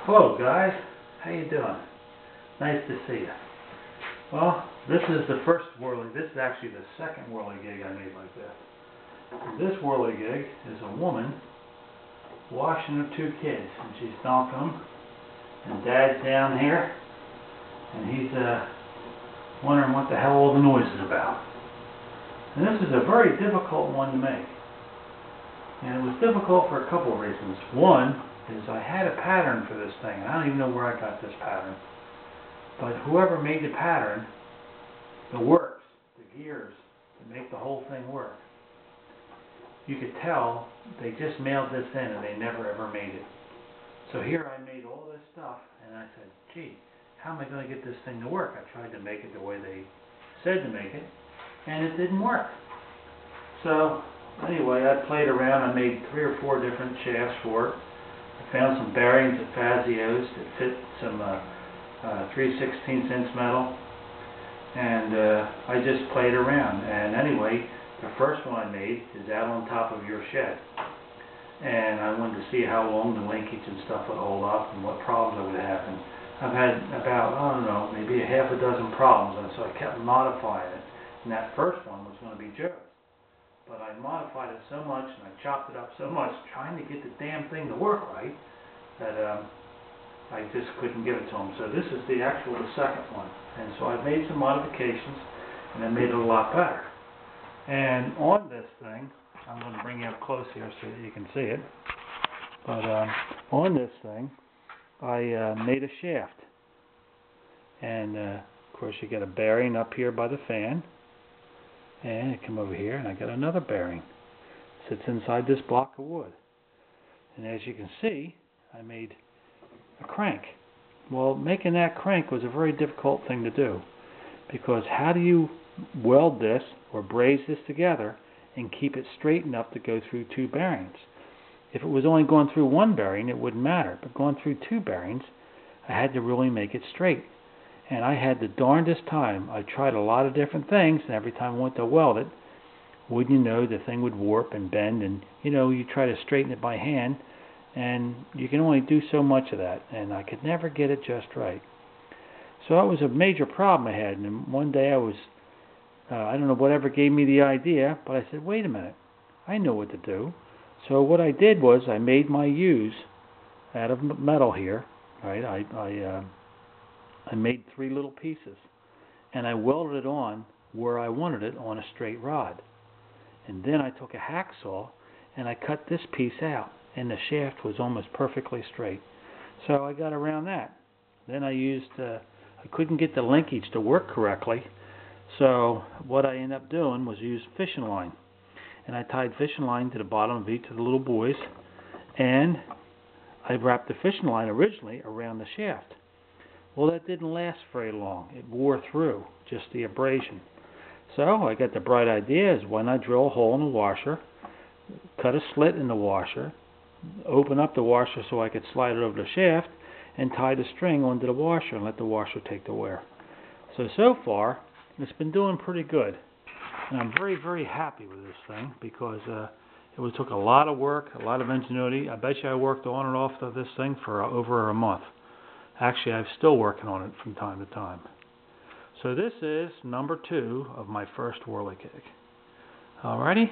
Hello guys, how you doing? Nice to see you. Well, this is the first whirly. This is actually the second whirligig I made like this. This whirligig is a woman washing her two kids, and she's dunking them. And Dad's down here, and he's wondering what the hell all the noise is about. And this is a very difficult one to make. And it was difficult for a couple of reasons. One is I had a pattern for this thing. I don't even know where I got this pattern. But whoever made the pattern, the works, the gears, to make the whole thing work, you could tell they just mailed this in and they never ever made it. So here I made all this stuff and I said, gee, how am I going to get this thing to work? I tried to make it the way they said to make it, and it didn't work. So anyway, I played around. I made 3 or 4 different shafts for it. I found some bearings at Fazio's that fit some 3/16" metal, and I just played around. And anyway, the first one I made is out on top of your shed, and I wanted to see how long the linkage and stuff would hold up and what problems I would have. And I've had about, I don't know, maybe a half a dozen problems, and so I kept modifying it. And that first one was going to be Joe's. But I modified it so much and I chopped it up so much trying to get the damn thing to work right that I just couldn't give it to him. So this is the second one. And so I've made some modifications and I made it a lot better. And on this thing, I'm going to bring you up close here so that you can see it. But on this thing, I made a shaft. And of course you get a bearing up here by the fan. And I come over here and I got another bearing. Sits inside this block of wood. And as you can see, I made a crank. Well, making that crank was a very difficult thing to do, because how do you weld this or braze this together and keep it straight enough to go through 2 bearings? If it was only going through 1 bearing, it wouldn't matter. But going through 2 bearings, I had to really make it straight. And I had the darndest time. I tried a lot of different things, and every time I went to weld it, wouldn't you know, the thing would warp and bend, and you try to straighten it by hand, and you can only do so much of that, and I could never get it just right. So that was a major problem I had, and one day I was, I don't know whatever gave me the idea, but I said, wait a minute, I know what to do. So what I did was I made my U's out of metal here, right? I made 3 little pieces, and I welded it on where I wanted it on a straight rod. And then I took a hacksaw and I cut this piece out, and the shaft was almost perfectly straight. So I got around that. Then I used, I couldn't get the linkage to work correctly, so what I ended up doing was use fishing line. And I tied fishing line to the bottom of each of the little buoys, and I wrapped the fishing line originally around the shaft. Well, that didn't last very long. It wore through, just the abrasion. So I got the bright idea is, why not drill a hole in the washer, cut a slit in the washer, open up the washer so I could slide it over the shaft, and tie the string onto the washer and let the washer take the wear. So far, it's been doing pretty good. And I'm very, very happy with this thing, because it took a lot of work, a lot of ingenuity. I bet you I worked on and off of this thing for over a month. Actually, I'm still working on it from time to time. So this is number 2 of my first whirligig. Alrighty?